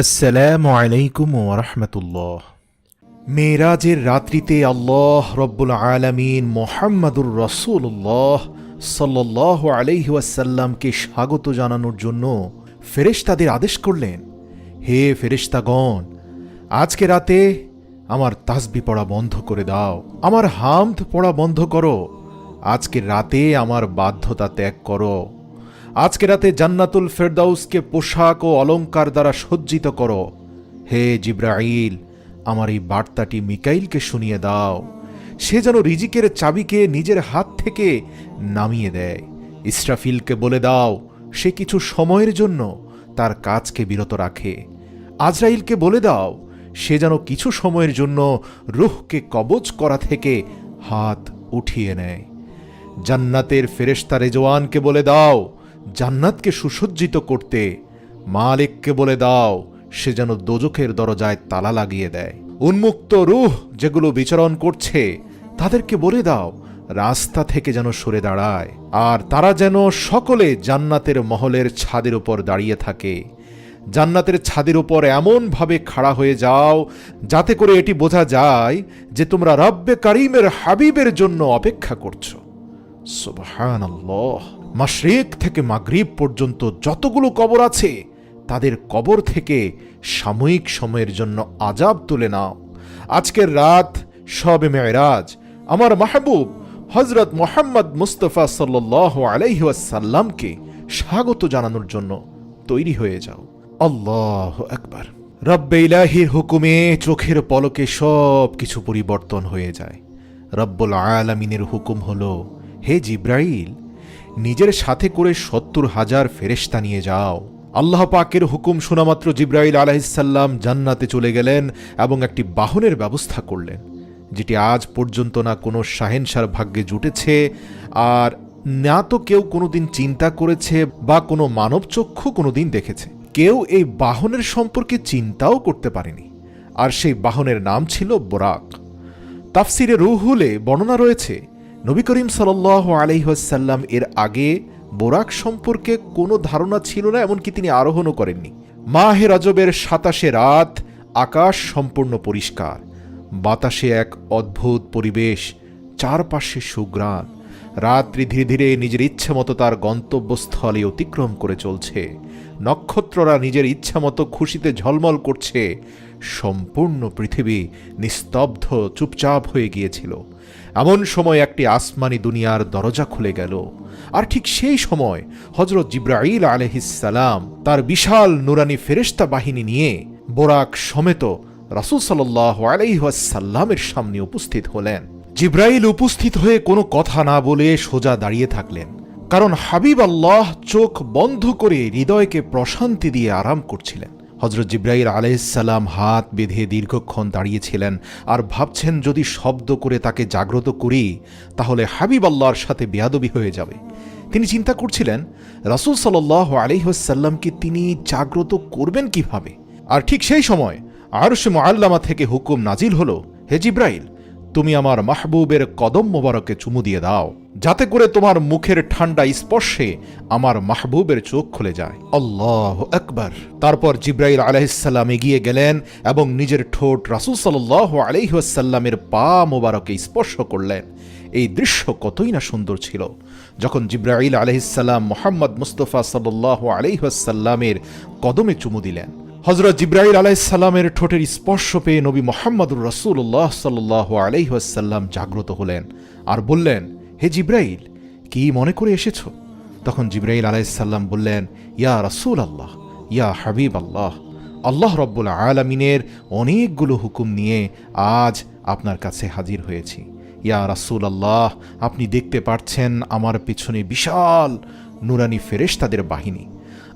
আসসালামু আলাইকুম ওয়া রাহমাতুল্লাহ। মেরাজের রাত্রিতে আল্লাহ রব্বুল আলামিন মুহাম্মাদুর রাসূলুল্লাহ সাল্লাল্লাহু আলাইহি ওয়াসাল্লামকে স্বাগত জানানোর জন্য ফেরেশতাদের আদেশ করলেন, হে ফেরেশতাগণ, আজকে রাতে আমার তাসবিহ পড়া বন্ধ করে দাও, আমার হামদ পড়া বন্ধ করো, আজকে রাতে আমার বাধ্যতা ত্যাগ করো, আজকে রাতে জান্নাতুল ফেরদাউসকে পোশাক ও অলংকার দ্বারা সজ্জিত করো। হে জিব্রাইল, আমার এই বার্তাটি মিকাইলকে শুনিয়ে দাও, সে যেন রিজিকের চাবিকে নিজের হাত থেকে নামিয়ে দেয়। ইসরাফিলকে বলে দাও, সে কিছু সময়ের জন্য তার কাজকে বিরত রাখে। আজরাইলকে বলে দাও, সে যেন কিছু সময়ের জন্য রূহকে কবজ করা থেকে হাত উঠিয়ে নেয়। জান্নাতের ফেরেশতা রেজওয়ানকে বলে দাও, জান্নাতকে সুসজ্জিত করতে। মালিককে বলে দাও, সে যেন দোজখের দরজায় তালা লাগিয়ে দেয়। উন্মুক্ত রূহ যেগুলো বিচরণ করছে তাদেরকে বলে দাও, রাস্তা থেকে যেন সরে দাঁড়ায়, আর তারা যেন সকলে জান্নাতের মহলের ছাদের উপর দাঁড়িয়ে থাকে। জান্নাতের ছাদের উপর এমনভাবে খাড়া হয়ে যাও যাতে করে এটি বোঝা যায় যে তোমরা রব্বে কারীমের হাবিবের জন্য অপেক্ষা করছো। সুবহানাল্লাহ। মাশরিক থেকে মাগরিব পর্যন্ত যতগুলো কবর আছে তাদের কবর থেকে সাময়িক সময়ের জন্য আযাব তুলে নাও। আজকের রাত শবে মেরাজ আমার মাহবুব হযরত মুহাম্মদ মুস্তাফা সাল্লাল্লাহু আলাইহি ওয়াসাল্লামকে স্বাগত জানানোর জন্য তৈরি হয়ে যাও। আল্লাহু আকবার। রব্বে ইলাহির হুকুমে চোখের পলকে সব কিছু পরিবর্তন হয়ে যায়। রব্বুল আলামিনের হুকুম হলো, হে জিব্রাইল, নিজের সাথে করে ৭০,০০০ ফেরেশতা নিয়ে যাও। আল্লাহ পাকের হুকুম শোনামাত্র জিব্রাইল আলাইহিসসালাম জান্নাতে চলে গেলেন এবং একটি বাহনের ব্যবস্থা করলেন, যেটি আজ পর্যন্ত না কোনো শাহেনশার ভাগ্যে জুটেছে, আর না তো কেউ কোনোদিন চিন্তা করেছে বা কোনো মানবচক্ষু কোনোদিন দেখেছে। কেউ এই বাহনের সম্পর্কে চিন্তাও করতে পারেনি। আর সেই বাহনের নাম ছিল বোরাক। তাফসিরে রুহুলে বর্ণনা রয়েছে, নবী করিম সাল্লাল্লাহু আলাইহি ওয়াসাল্লাম এর আগে বোরাক সম্পর্কে কোনো ধারণা ছিল না, এমনকি তিনি আরোহণও করেননি। মাহে রজবের ২৭ রাত, আকাশ সম্পূর্ণ পরিষ্কার, বাতাসে এক অদ্ভুত পরিবেশ, চারপাশে সুঘ্রাণ। রাত্রি ধীরে ধীরে নিজের ইচ্ছামতো তার গন্তব্যস্থলে অতিক্রম করে চলছে। নক্ষত্ররা নিজের ইচ্ছামতো খুশিতে ঝলমল করছে। সম্পূর্ণ পৃথিবী নিস্তব্ধ, চুপচাপ হয়ে গিয়েছিল। এমন সময় একটি আসমানি দুনিয়ার দরজা খুলে গেল, আর ঠিক সেই সময় হযরত জিব্রাইল আলাইহিসসালাম তার বিশাল নুরানি ফেরেশতা বাহিনী নিয়ে বোরাক সমেত রাসূল সাল্লাল্লাহু আলাইহি ওয়াসাল্লামের সামনে উপস্থিত হলেন। জিব্রাইল উপস্থিত হয়ে কোনো কথা না বলে সোজা দাঁড়িয়ে থাকলেন, কারণ হাবিব আল্লাহ চোখ বন্ধ করে হৃদয়কে প্রশান্তি দিয়ে আরাম করছিলেন। হযরত জিব্রাইল আলাইহিসসালাম হাত বেঁধে দীর্ঘক্ষণ দাঁড়িয়েছিলেন আর ভাবছেন, যদি শব্দ করে তাকে জাগ্রত করি তাহলে হাবিব আল্লাহর সাথে বেয়াদবি হয়ে যাবে। তিনি চিন্তা করছিলেন, রাসূল সাল্লাল্লাহু আলাইহি ওয়াসাল্লামকে তিনি জাগ্রত করবেন কিভাবে। আর ঠিক সেই সময় আরশ মুআল্লামা থেকে হুকুম নাজিল হলো, হে জিব্রাইল, তুমি আমার মাহবুবের কদম মোবারকে চুমু দিয়ে দাও, যাতে করে তোমার মুখের ঠান্ডা স্পর্শে আমার মাহবুবের চোখ খুলে যায়। আল্লাহু আকবার। তারপর জিব্রাইল আলাইহিসসালাম এগিয়ে গেলেন এবং নিজের ঠোঁট রাসূল সাল্লাল্লাহু আলাইহি ওয়াসাল্লামের পা মোবারকে স্পর্শ করলেন। এই দৃশ্য কতই না সুন্দর ছিল। যখন জিব্রাইল আলাইহিসসালাম মুহাম্মদ মুস্তাফা সাল্লাল্লাহু আলাইহি ওয়াসাল্লামের কদমে চুমু দিলেন, হযরত জিব্রাইল আলাইহিসসালামের ঠোঁটের স্পর্শ পেয়ে নবী মুহাম্মদুর রাসূলুল্লাহ সাল্লাল্লাহু আলাইহি ওয়াসাল্লাম জাগ্রত হলেন আর বললেন, হে জিব্রাইল, কি মনে করে এসেছো? তখন জিব্রাইল আলাইহিসসালাম বললেন, ইয়া রাসূলুল্লাহ, ইয়া হাবিব আল্লাহ, আল্লাহ রব্বুল আলামিনের অনেকগুলো হুকুম নিয়ে আজ আপনার কাছে হাজির হয়েছি। ইয়া রাসূলুল্লাহ, আপনি দেখতে পাচ্ছেন আমার পিছনে বিশাল নুরানি ফেরেশতাদের বাহিনী।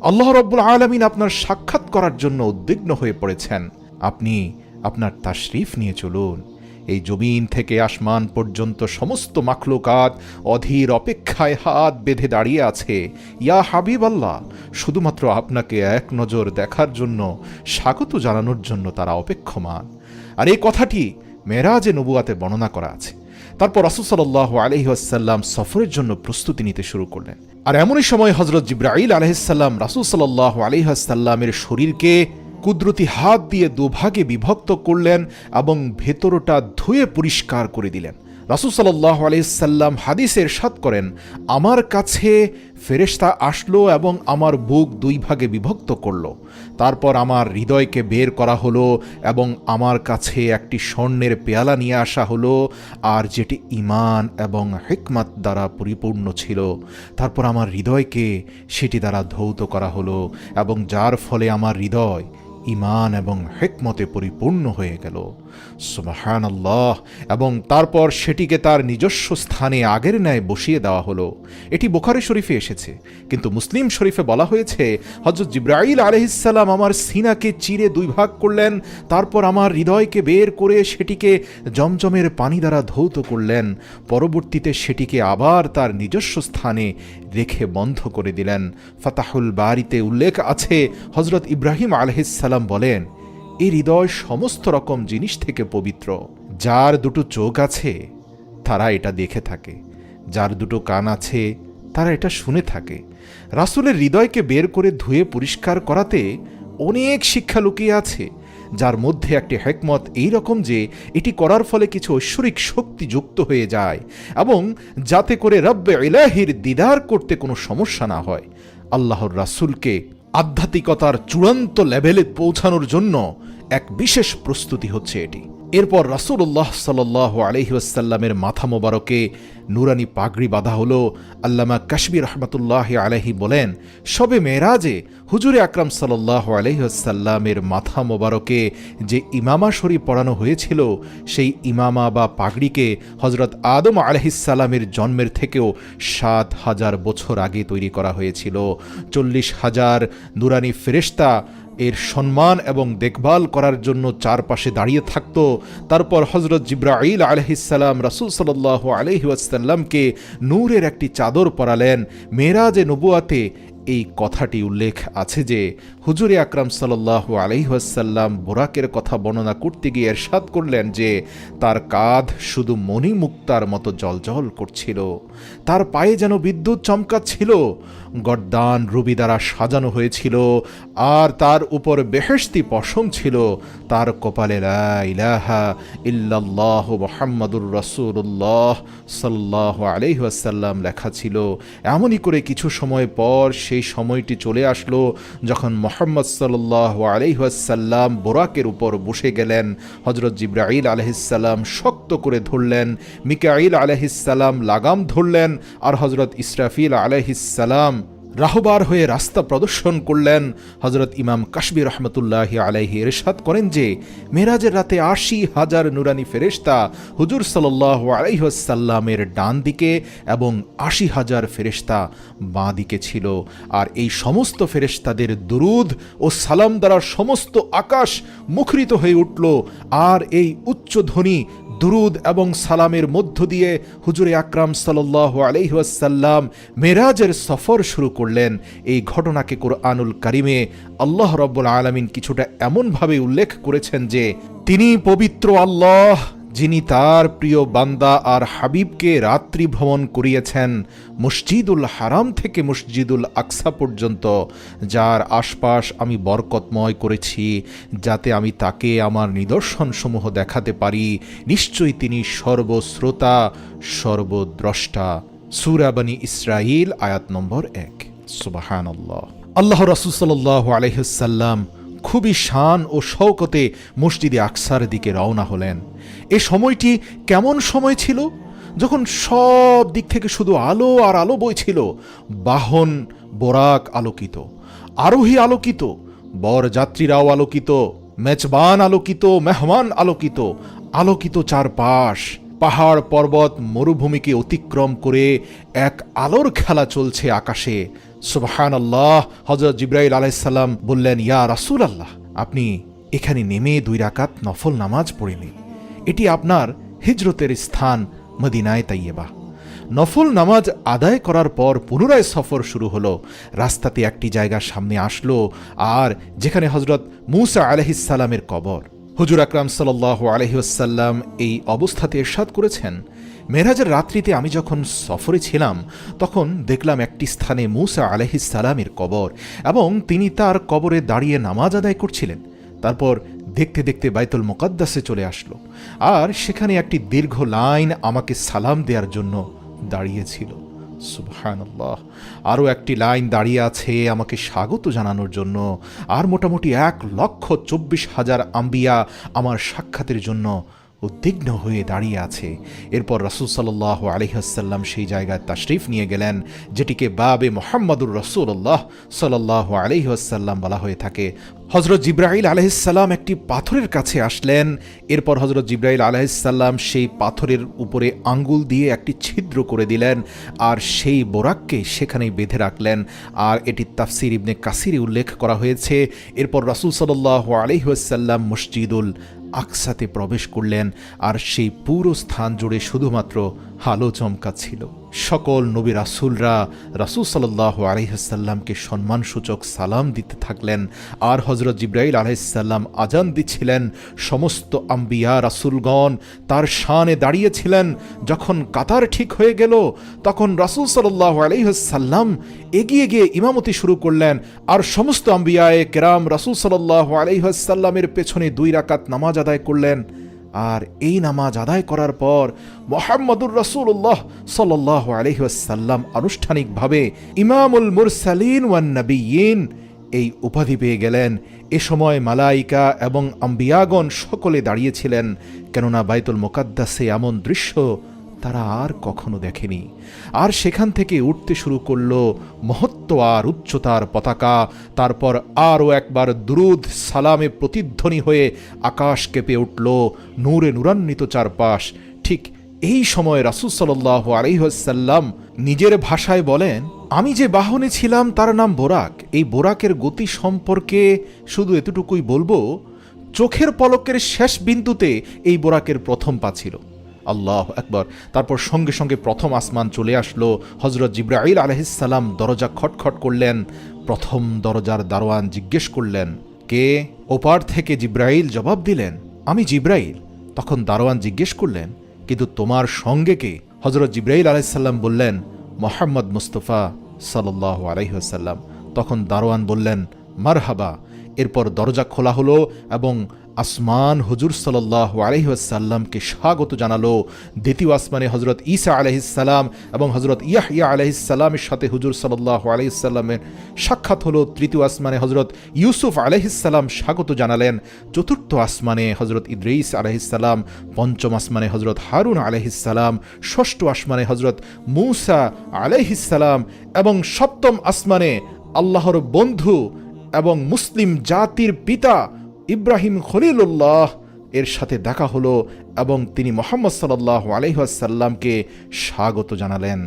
আল্লাহ রব্বুল আলামিন আপনার সাক্ষাৎ করার জন্য উদ্বিগ্ন হয়ে পড়েছেন। আপনি আপনার তাশরিফ নিয়ে চলুন। এই জমিন থেকে আসমান পর্যন্ত সমস্ত মাখলুকাত অধীর অপেক্ষায় হাত বেঁধে দাঁড়িয়ে আছে। ইয়া হাবিব আল্লাহ, শুধুমাত্র আপনাকে এক নজর দেখার জন্য, স্বাগত জানানোর জন্য তারা অপেক্ষমান। আর এই কথাটি মেরাজে নবুয়াতে বর্ণনা করা আছে। তারপর রাসূল সাল্লাল্লাহু আলাইহি ওয়াসাল্লাম সফরের জন্য প্রস্তুতি নিতে শুরু করলেন। আর এমনই সময় হযরত জিব্রাইল আলাইহিসসালাম রাসূল সাল্লাল্লাহু আলাইহি ওয়াসাল্লামের শরীরকে কুদরতি হাত দিয়ে দুভাগে বিভক্ত করলেন এবং ভেতরটা ধুয়ে পরিষ্কার করে দিলেন। রাসূল সাল্লাল্লাহু আলাইহি সাল্লাম হাদিসে ইরশাদ করেন, আমার কাছে ফেরেশতা আসলো এবং আমার বুক দুই ভাগে বিভক্ত করলো। তারপর আমার হৃদয়কে বের করা হলো এবং আমার কাছে একটি স্বর্ণের পেয়ালা নিয়ে আসা হলো, আর যেটি ঈমান এবং হিকমত দ্বারা পরিপূর্ণ ছিল। তারপর আমার হৃদয়কে সেটি দ্বারা ধৌত করা হলো এবং যার ফলে আমার হৃদয় ঈমান এবং হিকমতে পরিপূর্ণ হয়ে গেল। সুবহানাল্লাহ। এবং তারপর সেটিকে তার নিজস্ব স্থানে আগের ন্যায় বসিয়ে দেওয়া হলো। এটি বুখারী শরীফে এসেছে, কিন্তু মুসলিম শরীফে বলা হয়েছে হযরত জিবরাইল আলাইহিস সালাম আমার সিনাকে চিরে দুই ভাগ করলেন, তারপর আমার হৃদয়কে বের করে সেটিকে জমজমের পানি দ্বারা ধৌত করলেন, পরবর্তীতে সেটিকে আবার তার নিজস্ব স্থানে রেখে বন্ধ করে দিলেন। ফাতাহুল বারিতে উল্লেখ আছে, হযরত ইব্রাহিম আলাইহিস সালাম বলেন, এই হৃদয় সমস্ত রকম জিনিস থেকে পবিত্র। যার দুটো চোখ আছে তারা এটা দেখে থাকে, যার দুটো কান আছে তারা এটা শুনে থাকে। রাসূলের হৃদয়কে বের করে ধুয়ে পরিষ্কার করাতে অনেক শিক্ষা লুকিয়ে আছে, যার মধ্যে একটি হিকমত এই রকম যে এটি করার ফলে কিছু ঐশ্বরিক শক্তি যুক্ত হয়ে যায় এবং যাতে করে রব্বে ইলাহির দিদার করতে কোনো সমস্যা না হয়। আল্লাহর রাসূলকে আধ্যাত্মিকতার চূড়ান্ত লেভেলে পৌঁছানোর জন্য এক বিশেষ প্রস্তুতি হচ্ছে এটি। এরপর রাসূলুল্লাহ সাল্লাল্লাহু আলাইহি ওয়াসাল্লামের মাথা মোবারকে নুরানি পাগড়ি বাঁধা হলো। আল্লামা কাশবী রাহমাতুল্লাহি আলাইহি বলেন, শবে মেরাজে হুজুরে আকরাম সাল্লাল্লাহু আলাইহি ওয়াসাল্লামের মাথা মোবারকে যে ইমামা শরীফ পরানো হয়েছিল, সেই ইমামা বা পাগড়িকে হযরত আদম আলাইহিস সালামের জন্মের থেকেও ৭,০০০ বছর আগে তৈরি করা হয়েছিল। ৪০,০০০ নুরানি ফেরেশতা এর সম্মান এবং দেখভাল করার জন্য চারপাশে দাঁড়িয়ে থাকত। তারপর হযরত জিবরাইল আলাইহিস সালাম রাসূল সাল্লাল্লাহু আলাইহি ওয়াসাল্লামকে নূরের একটি চাদর পরালেন। মেরাজে নবুয়াতে এই কথাটি উল্লেখ আছে যে হুজুরে আকরাম সাল্লাল্লাহু আলাইহি ওয়াসাল্লাম বোরাকের কথা বর্ণনা করতে গিয়ে ইরশাদ করলেন যে তার কাঁধ শুধু মণিমুক্তার মতো জ্বলজ্বল করছিল, তার পায়ে যেন বিদ্যুৎ চমকাচ্ছিল, গর্দান রুবি দ্বারা সাজানো হয়েছিল আর তার উপর বেহেশতি পশম ছিল, তার কপালে লা ইলাহা ইল্লাল্লাহু মুহাম্মাদুর রাসূলুল্লাহ সাল্লাল্লাহু আলাইহি ওয়াসাল্লাম লেখা ছিল। এমনই করে কিছু সময় পর সেই সময়টি চলে আসলো যখন মুহাম্মদ সাল্লাল্লাহু আলাইহি ওয়াসাল্লাম বোরাকের উপর বসে গেলেন। হযরত জিবরাইল আলাইহিস সালাম শক্ত করে ধরলেন, মিকাইল আলাইহিস সালাম লাগাম ধরলেন, আর হযরত ইসরাফিল আলাইহিস সালাম রাহবার হয়ে রাস্তা প্রদর্শন করলেন। হযরত ইমাম কাশবী রাহমাতুল্লাহি আলাইহি ইরশাদ করেন যে মেরাজের রাতে ৮০,০০০ নুরানি ফেরেশতা হুজুর সাল্লাল্লাহু আলাইহি ওয়াসাল্লামের ডান দিকে এবং ৮০,০০০ ফেরেশতা বাঁ দিকে ছিল। আর এই সমস্ত ফেরেশতাদের দুরুদ ও সালাম দ্বারা সমস্ত আকাশ মুখরিত হয়ে উঠল। আর এই উচ্চ ধ্বনি দুরুদ এবং সালামের মধ্য দিয়ে হুজুরে আকরাম সাল্লাল্লাহু আলাইহি ওয়াসাল্লাম মেরাজের সফর শুরু করলেন। এই ঘটনাকে কোরআনুল কারিমে আল্লাহ রাব্বুল আলামিন কিছুটা এমনভাবে উল্লেখ করেছেন যে তিনি পবিত্র আল্লাহ, যিনি তার প্রিয় বান্দা আর হাবিবকে রাত্রি ভ্রমণ করিয়েছেন মসজিদুল হারাম থেকে মসজিদুল আকসা পর্যন্ত, যার আশপাশ আমি বরকতময় করেছি যাতে আমি তাকে আমার নিদর্শনসমূহ দেখাতে পারি। নিশ্চয়ই তিনি সর্বশ্রোতা সর্বদ্রষ্টা। সূরা বনী ইসরাঈল আয়াত নম্বর ১। সুবহানাল্লাহ। আল্লাহ রাসূল সাল্লাল্লাহু আলাইহি ওয়াসাল্লাম খুবই শান ও শওকতে মসজিদে আকসার দিকে রওনা হলেন। এ সময়টি কেমন সময় ছিল? যখন সব দিক থেকে শুধু আলো আর আলো বইছিল। বাহন বোরাক আলোকিত, আরোহী আলোকিত, বরযাত্রীরাও আলোকিত, মেজবান আলোকিত, মেহমান আলোকিত, আলোকিত চারপাশ। পাহাড় পর্বত মরুভূমিকে অতিক্রম করে এক আলোর খেলা চলছে আকাশে। সুবহানাল্লাহ। হযরত জিবরাইল আলাইহিস সালাম বললেন, ইয়া রাসূলুল্লাহ, আপনি এখানে নেমে ২ রাকাত নফল নামাজ পড়ে নিন। এটি আপনার হিজরতের স্থান মদিনায়ে তাইয়্যিবা। নফল নামাজ আদায় করার পর পুনরায় সফর শুরু হলো। রাস্তাতে একটি জায়গার সামনে আসলো আর যেখানে হযরত মূসা আলাইহিস সালামের কবর। হুজুর আকরাম সাল্লাল্লাহু আলাইহি ওয়াসাল্লাম এই অবস্থাতে ইরশাদ করেছেন, মেরাজের রাত্রিতে আমি যখন সফরে ছিলাম তখন দেখলাম একটি স্থানে মূসা আলাইহিস সালামের কবর এবং তিনি তার কবরে দাঁড়িয়ে নামাজ আদায় করছিলেন। তারপর দেখতে দেখতে বাইতুল মুকাদ্দাসে চলে আসলো, আর সেখানে একটি দীর্ঘ লাইন আমাকে সালাম দেওয়ার জন্য দাঁড়িয়েছিল। সুবহানাল্লাহ। আরও একটি লাইন দাঁড়িয়ে আছে আমাকে স্বাগত জানানোর জন্য, আর মোটামুটি 1,24,000 আম্বিয়া আমার সাক্ষাতের জন্য উদ্বিগ্ন হয়ে দাঁড়িয়ে আছে। এরপর রাসূল সাল্লাল্লাহু আলাইহি ওয়াসাল্লাম সেই জায়গায় তাশরিফ নিয়ে গেলেন, যেটিকে বাবে মুহাম্মাদুর রাসূলুল্লাহ সাল্লাল্লাহু আলাইহি ওয়াসাল্লাম বলা হয়ে থাকে। হযরত জিবরাইল আলাইহিস সালাম একটি পাথরের কাছে আসলেন। এরপর হযরত জিবরাইল আলাইহিস সালাম সেই পাথরের উপরে আঙ্গুল দিয়ে একটি ছিদ্র করে দিলেন, আর সেই বোরাককে সেখানেই বেঁধে রাখলেন। আর এটি তাফসির ইবনে কাসিরে উল্লেখ করা হয়েছে। এরপর রাসূল সাল্লাল্লাহু আলাইহি ওয়াসাল্লাম মসজিদুল আকসাতে প্রবেশ করলেন, আর সেই পুরো স্থান জুড়ে শুধুমাত্র আলো চমকাচ্ছিল। সকল নবী রাসূলরা রাসূল সাল্লাল্লাহু আলাইহি ওয়াসাল্লামকে সম্মানসূচক সালাম দিতে থাকলেন, আর হযরত জিবরাইল আলাইহিস সালাম আজান দিচ্ছিলেন। সমস্ত আম্বিয়া রাসূলগণ তার শানে দাঁড়িয়েছিলেন। যখন কাতার ঠিক হয়ে গেল, তখন রাসূল সাল্লাল্লাহু আলাইহি ওয়াসাল্লাম এগিয়ে গিয়ে ইমামতি শুরু করলেন, আর সমস্ত আম্বিয়ায়ে কেরাম রাসূল সাল্লাল্লাহু আলাইহি ওয়াসাল্লামের পেছনে 2 রাকাত নামাজ আদায় করলেন। আর এই নামাজ আদায় করার পর মুহাম্মাদুর রাসূলুল্লাহ সাল্লাল্লাহু আলাইহি ওয়াসাল্লাম আনুষ্ঠানিকভাবে ইমামুল মুরসালিন ওয়ান নবিয়্যিন এই উপাধি পেয়ে গেলেন। এ সময় মালাইকা এবং আম্বিয়াগণ সকলে দাঁড়িয়েছিলেন, কেননা বাইতুল মুকাদ্দাসে এমন দৃশ্য তারা আর কখনো দেখেনি। আর সেখান থেকে উঠতে শুরু করল মহত্ব আর উচ্চতার পতাকা। তারপর আরও একবার দুরুদ সালামে প্রতিধ্বনি হয়ে আকাশ কেঁপে উঠল, নূরে নূরান্বিত চারপাশ। ঠিক এই সময় রাসূল সাল্লাল্লাহু আলাইহি ওয়াসাল্লাম নিজের ভাষায় বলেন, আমি যে বাহনে ছিলাম তার নাম বোরাক। এই বোরাকের গতি সম্পর্কে শুধু এতটুকুই বলবো, চোখের পলকের শেষ বিন্দুতে এই বোরাকের প্রথম পা ছিল। আল্লাহু আকবার। তারপর সঙ্গে সঙ্গে প্রথম আসমান চলে আসলো। হযরত জিবরাইল আলাইহিস সালাম দরজা খটখট করলেন। প্রথম দরজার দারোয়ান জিজ্ঞেস করলেন, কে? ওপার থেকে জিবরাইল জবাব দিলেন, আমি জিবরাইল। তখন দারোয়ান জিজ্ঞেস করলেন, কিন্তু তোমার সঙ্গে কে? হযরত জিবরাইল আলাইহিস সালাম বললেন, মুহাম্মদ মুস্তাফা সাল্লাল্লাহু আলাইহি ওয়াসাল্লাম। তখন দারোয়ান বললেন, মারহাবা। এরপর দরজা খোলা হলো এবং আসমান হুজুর সাল্লাল্লাহু আলাইহি ওয়াসাল্লামকে স্বাগত জানালো। দ্বিতীয় আসমানে হযরত ঈসা আলাইহিস সালাম এবং হযরত ইয়াহইয়া আলাইহিস সালামের সাথে হুজুর সাল্লাল্লাহু আলাইহি ওয়াসাল্লামের সাক্ষাৎ হলো। তৃতীয় আসমানে হযরত ইউসুফ আলাইহিস সালাম স্বাগত জানালেন। চতুর্থ আসমানে হযরত ইদ্রিস আলাইহিস সালাম, পঞ্চম আসমানে হযরত হারুন আলাইহিস সালাম, ষষ্ঠ আসমানে হযরত মূসা আলাইহিস সালাম এবং সপ্তম আসমানে আল্লাহর বন্ধু এবং মুসলিম জাতির পিতা ইব্রাহিম খলিলুল্লাহ এর সাথে দেখা হলো এবং তিনি মুহাম্মদ সাল্লাল্লাহু আলাইহি ওয়াসাল্লামকে স্বাগত জানালেন।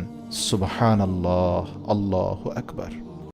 সুবহানাল্লাহ, আল্লাহু আকবার।